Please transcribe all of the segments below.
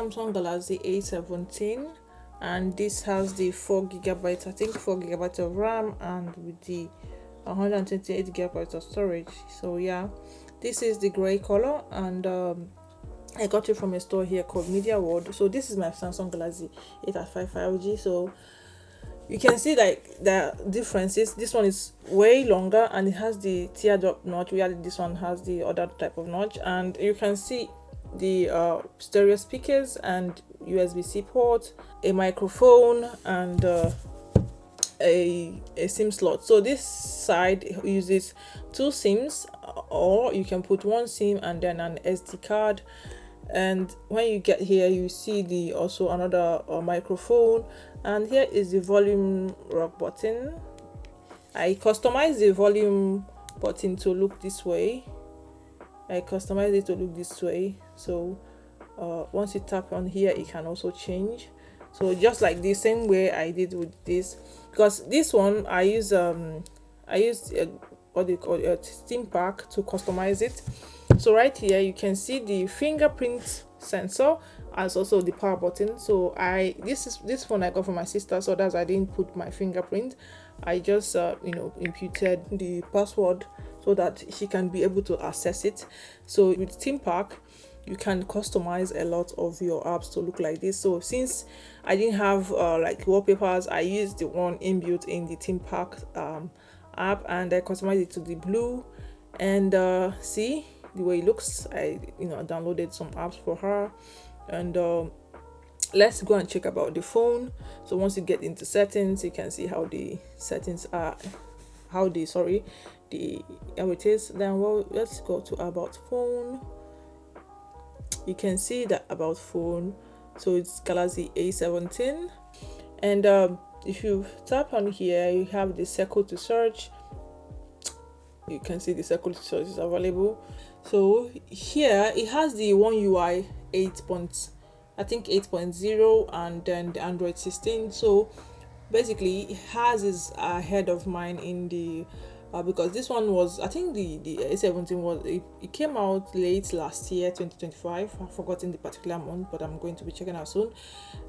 Samsung Galaxy A17, and this has the 4 GB, I think 4 GB of RAM, and with the 128 GB of storage. So yeah, this is the gray color, and I got it from a store here called Media World. So this is my Samsung Galaxy A55 5G. So you can see like the differences. This one is way longer and it has the teardrop notch, while this one has the other type of notch, and you can see the stereo speakers and USB-C port, a microphone, and a SIM slot. So this side uses 2 SIMs, or you can put 1 SIM and then an SD card. And when you get here, you see the also another microphone, and here is the volume rock button. I customized the volume button to look this way. So once you tap on here, it can also change. So just like the same way I did with this, because this one I used what they call a steam pack to customize it. So right here you can see the fingerprint sensor as also the power button. So this phone I got from my sister, so that's I didn't put my fingerprint. I just imputed the password so that she can be able to access it. So with Steam Pack, you can customize a lot of your apps to look like this. So since I didn't have like wallpapers, I used the one inbuilt in the Steam Pack app, and I customized it to the blue. And see the way it looks. I downloaded some apps for her, and let's go and check about the phone. So once you get into settings, you can see how the settings are, how it is. Then let's go to about phone. You can see that about phone, so it's Galaxy A17, and if you tap on here, you have the circle to search. You can see the circle to search is available. So here it has the One UI 8.0, and then the Android 16. So basically it has is ahead of mine in the because this one was, I think the A17 was, it came out late last year, 2025. I've forgotten the particular month, but I'm going to be checking out soon.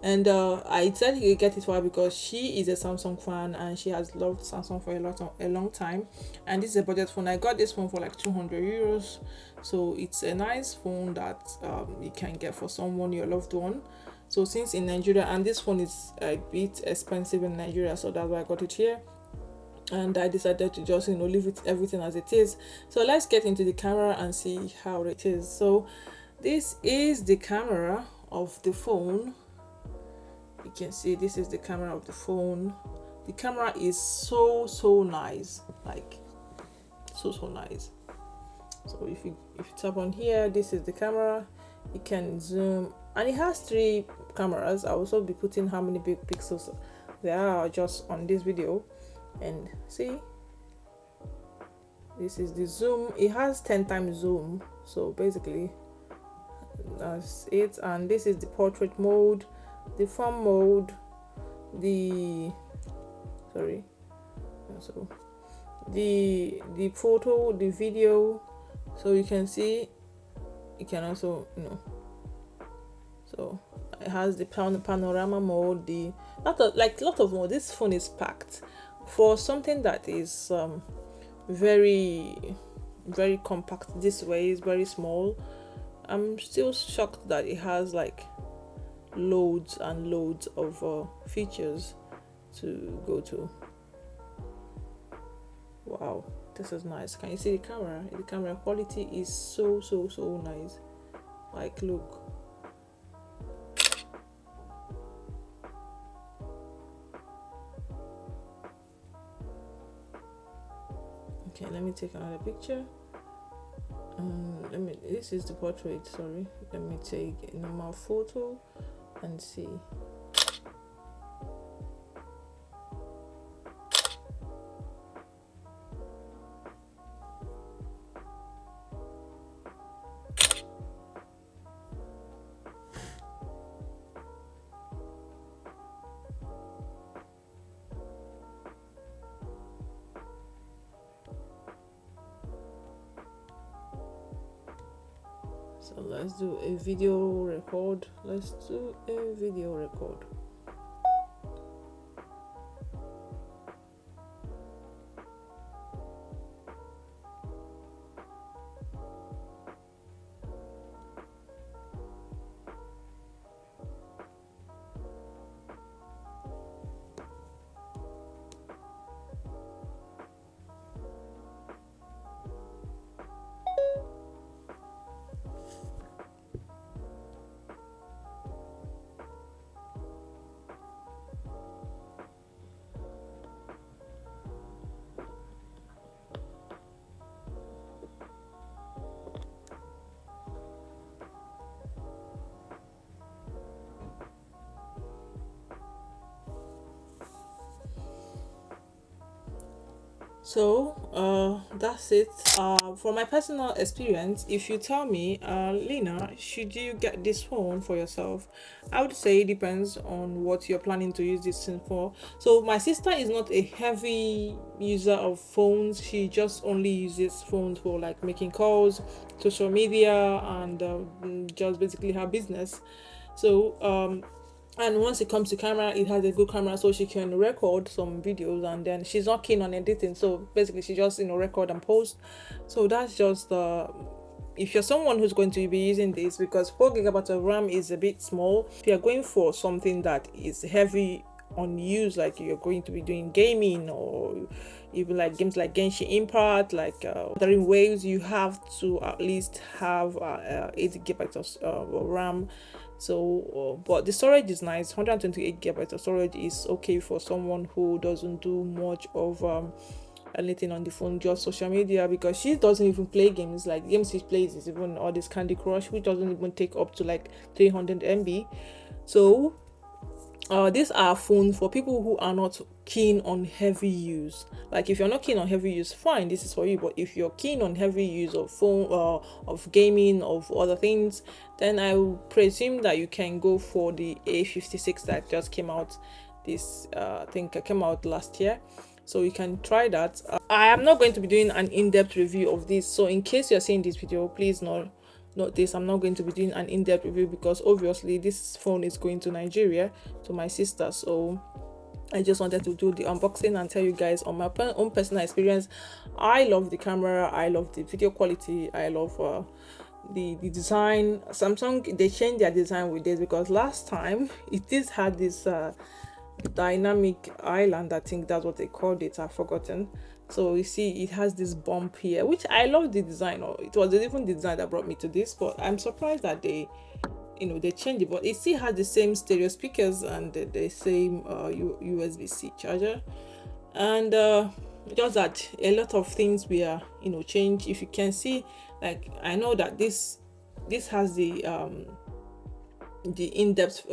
And I decided to get it for her because she is a Samsung fan and she has loved Samsung for a long time. And this is a budget phone. I got this phone for like 200 euros. So it's a nice phone that you can get for someone, your loved one. So since in Nigeria, and this phone is a bit expensive in Nigeria, so that's why I got it here. And I decided to just leave it everything as it is. So let's get into the camera and see how it is. So this is the camera of the phone. You can see this is the camera of the phone. The camera is so nice, like so nice. So if you tap on here, this is the camera. You can zoom, and it has 3 cameras. I'll also be putting how many big pixels there are just on this video. And see, this is the zoom. It has 10 times zoom, so basically that's it. And this is the portrait mode, the film mode, the photo, the video. So you can see, you can also so it has the panorama mode, the lot of mode. This phone is packed for something that is very compact. This way is very small. I'm still shocked that it has like loads and loads of features to go to. Wow, this is nice. Can you see the camera? The camera quality is so nice. Like, look. Okay, let me take another picture. This is the portrait, sorry. Let me take a normal photo and see. So let's do a video record. Let's do a video record. So that's it. From my personal experience, if you tell me, Lina, should you get this phone for yourself, I would say it depends on what you're planning to use this thing for. So my sister is not a heavy user of phones. She just only uses phones for like making calls, social media, and just basically her business. So and once it comes to camera, it has a good camera, so she can record some videos, and then she's not keen on editing, so basically she just record and post. So that's just if you're someone who's going to be using this, because 4 GB of RAM is a bit small. If you're going for something that is heavy on use, like you're going to be doing gaming, or even like games like Genshin Impact, like Wuthering Waves, you have to at least have 8 GB of RAM. So but the storage is nice. 128 GB of storage is okay for someone who doesn't do much of anything on the phone, just social media, because she doesn't even play games. Like games she plays is even all this Candy Crush, which doesn't even take up to like 300 MB. So these are phones for people who are not keen on heavy use. Like if you're not keen on heavy use, fine, this is for you. But if you're keen on heavy use of phone, of gaming, of other things, then I will presume that you can go for the A56 that just came out. This I think it came out last year, so you can try that. I am not going to be doing an in-depth review of this, so in case you're seeing this video, please note this, I'm not going to be doing an in-depth review, because obviously this phone is going to Nigeria, to my sister. So I just wanted to do the unboxing and tell you guys on my own personal experience. I love the camera, I love the video quality, I love the design. Samsung, they changed their design with this, because last time it did had this dynamic island, I think that's what they called it, I've forgotten. So you see it has this bump here, which I love the design, or it was even the design that brought me to this, but I'm surprised that they they changed it. But it still has the same stereo speakers and the same USB-C charger, and just that a lot of things were changed. If you can see, like I know that this has the in-depth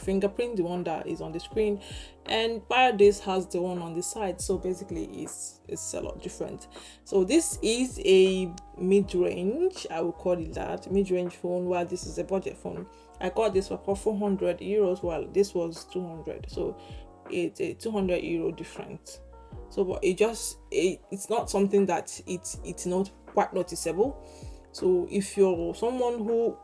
fingerprint, the one that is on the screen, and while this has the one on the side. So basically it's a lot different. So this is a mid-range, I would call it that, mid-range phone, while this is a budget phone. I got this for 400 euros while this was 200, so it's a 200 euro difference. So but it's not something that it's not quite noticeable. So if you're someone who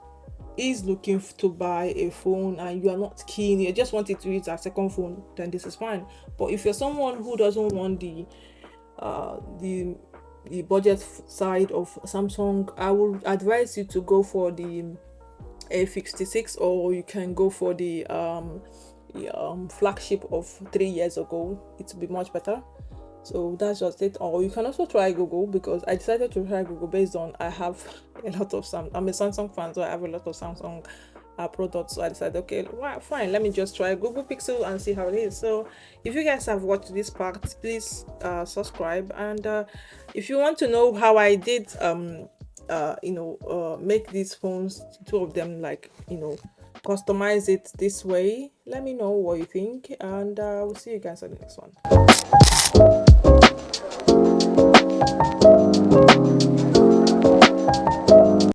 is looking to buy a phone and you are not keen, you just want it to use a second phone, then this is fine. But if you're someone who doesn't want the budget side of Samsung, I would advise you to go for the A56, or you can go for the flagship of 3 years ago. It will be much better. So that's just it. Or you can also try Google, because I decided to try Google based on I have a lot of I'm a Samsung fan, so I have a lot of Samsung products. So I decided, okay, well, fine, let me just try Google Pixel and see how it is. So if you guys have watched this part, please subscribe, and if you want to know how I did make these phones, 2 of them, like customize it this way, let me know what you think, and we'll see you guys on the next one.